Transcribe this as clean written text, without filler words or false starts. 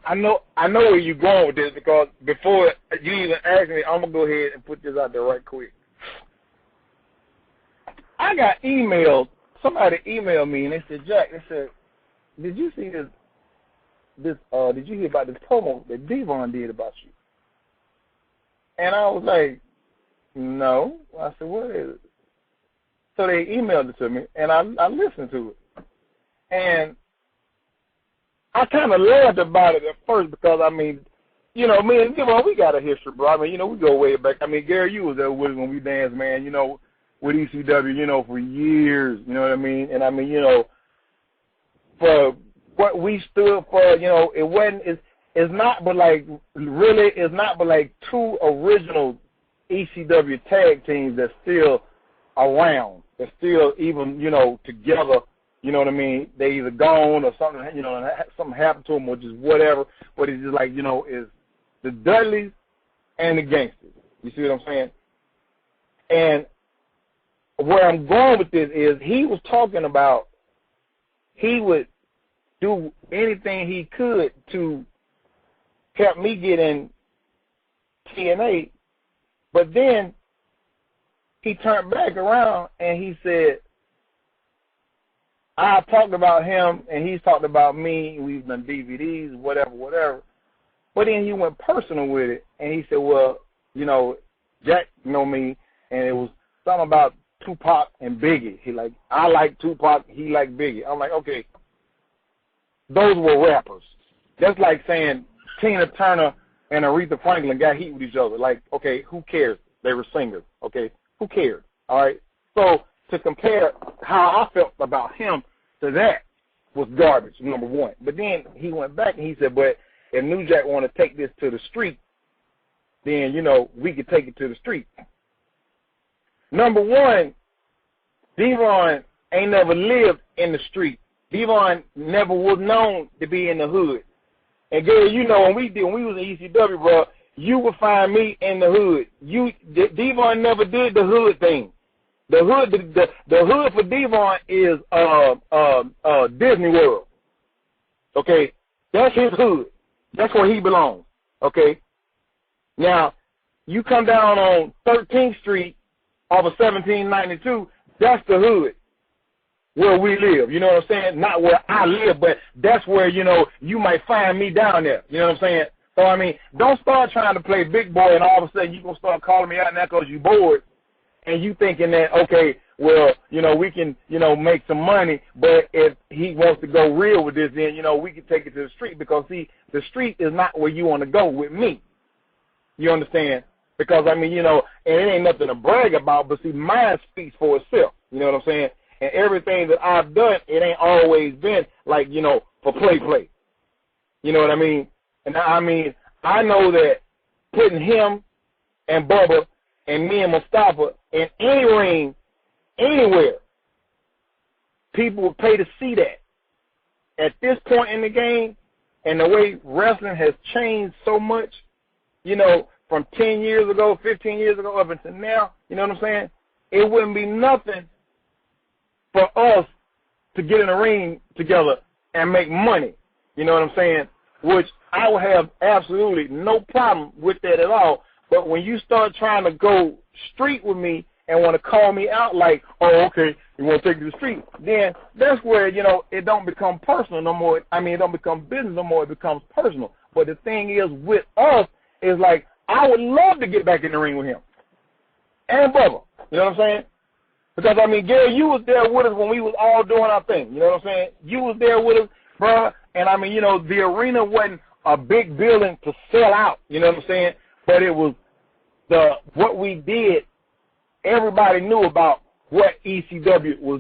I know where you're going with this because before you even ask me, I'm gonna go ahead and put this out there right quick. I got emailed. Somebody emailed me and they said, Jack, they said, did you see this? Did you hear about this promo that Devon did about you? And I was like, no. I said, what is it? So they emailed it to me, and I listened to it. And I kind of laughed about it at first because, I mean, you know, me and Devon, we got a history, bro. I mean, you know, we go way back. I mean, Gary, you was there with us when we danced, man, you know, with ECW, you know, for years, you know what I mean? And, I mean, you know, for what we stood for, you know, it wasn't, it's not but like, really, it's not but like two original ECW tag teams that's still around. They're still even, you know, together, you know what I mean? They either gone or something, you know, something happened to them or just whatever. But it's just like, you know, it's the Dudleys and the Gangsters. You see what I'm saying? And where I'm going with this is he was talking about he would do anything he could to help me get in TNA, but then he turned back around and he said, I talked about him and he's talked about me, we've done DVDs, whatever. But then he went personal with it and he said, well, you know, Jack know me and it was something about Tupac and Biggie. He like, I like Tupac, he like Biggie. I'm like, okay, those were rappers. That's like saying Tina Turner and Aretha Franklin got heat with each other. Like, okay, who cares? They were singers. Okay, who cares? All right. So to compare how I felt about him to that was garbage, number one. But then he went back and he said, but if New Jack want to take this to the street, then, you know, we could take it to the street. Number one, Devon ain't never lived in the street. Devon never was known to be in the hood. And Gary, you know, when we was in ECW, bro, you would find me in the hood. Devon never did the hood thing. The hood for Devon is Disney World. Okay, that's his hood. That's where he belongs. Okay. Now, you come down on 13th Street off of 1792. That's the hood where we live. You know what I'm saying? Not where I live, but that's where, you know, you might find me down there. You know what I'm saying? So, I mean, don't start trying to play big boy and all of a sudden you're going to start calling me out now because you're bored and you thinking that, okay, well, you know, we can, you know, make some money, but if he wants to go real with this, then, you know, we can take it to the street because, see, the street is not where you want to go with me. You understand? Because, I mean, you know, and it ain't nothing to brag about, but, see, mine speaks for itself. You know what I'm saying? And everything that I've done, it ain't always been like, you know, for play. You know what I mean? And I mean, I know that putting him and Bubba and me and Mustafa in any ring, anywhere, people would pay to see that. At this point in the game, and the way wrestling has changed so much, you know, from 10 years ago, 15 years ago, up until now, you know what I'm saying? It wouldn't be nothing for us to get in a ring together and make money, you know what I'm saying? Which I would have absolutely no problem with that at all. But when you start trying to go street with me and want to call me out like, oh, okay, you want to take it to the street, then that's where, you know, it don't become personal no more. I mean, it don't become business no more. It becomes personal. But the thing is, with us, is like, I would love to get back in the ring with him and Bubba. You know what I'm saying? Because, I mean, Gary, you was there with us when we was all doing our thing. You know what I'm saying? You was there with us, bro. And, I mean, you know, the arena wasn't a big building to sell out. You know what I'm saying? But it was what we did. Everybody knew about what ECW was